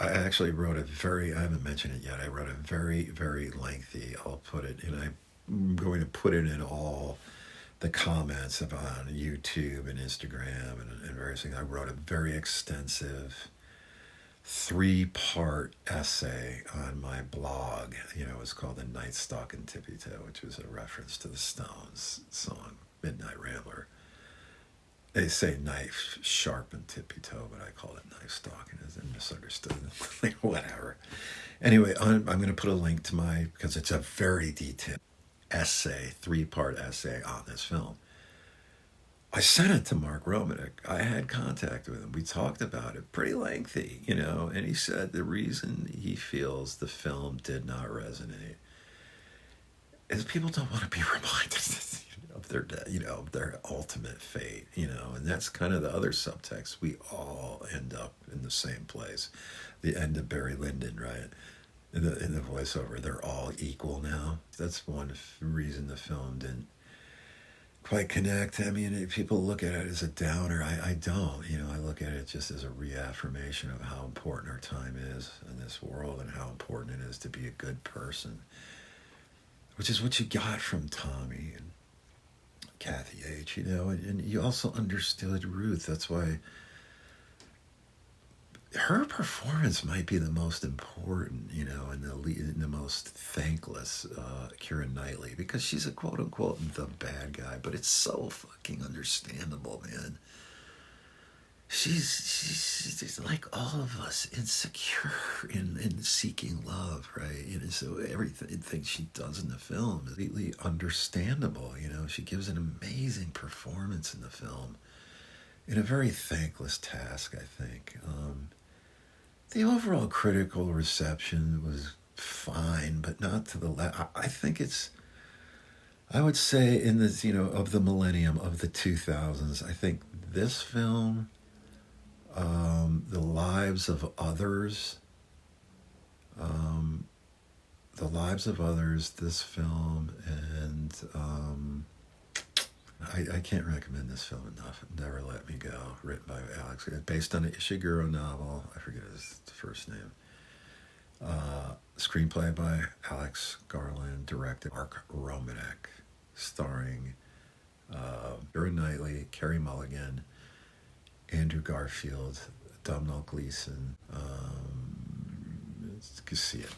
I actually wrote I haven't mentioned it yet. I wrote a very, very lengthy, I'll put it, and I'm going to put it in all the comments of on YouTube and Instagram and various things. I wrote a very extensive 3-part essay on my blog. It was called The Night Stalk and Tippy Toe, which was a reference to the Stones song Midnight Rambler. They say knife sharp and tippy toe, but I call it knife stalking as misunderstood. Like, whatever. Anyway, I'm going to put a link to because it's a very detailed essay, 3-part essay on this film. I sent it to Mark Romanek. I had contact with him. We talked about it, pretty lengthy, and he said the reason he feels the film did not resonate is people don't want to be reminded of their of their ultimate fate, and that's kind of the other subtext. We all end up in the same place. The end of Barry Lyndon, right? In the voiceover, they're all equal now. That's one reason the film didn't quite connect. I mean, people look at it as a downer. I don't. I look at it just as a reaffirmation of how important our time is in this world and how important it is to be a good person, which is what you got from Tommy and Kathy H. And you also understood Ruth. That's why her performance might be the most important, and the most thankless, Keira Knightley, because she's a quote unquote the bad guy, but it's so fucking understandable, man. She's like all of us, insecure in seeking love, right? So everything she does in the film is completely understandable. She gives an amazing performance in the film, in a very thankless task, I think. The overall critical reception was fine, but not to the level. I think I would say in this, of the millennium, of the 2000s, I think this film, The Lives of Others, this film, and I can't recommend this film enough. Never Let Me Go, written by Alex, based on an Ishiguro novel. I forget his first name. Screenplay by Alex Garland, directed Mark Romanek, starring Keira Knightley, Carey Mulligan, Andrew Garfield, Domhnall Gleeson. You can see it.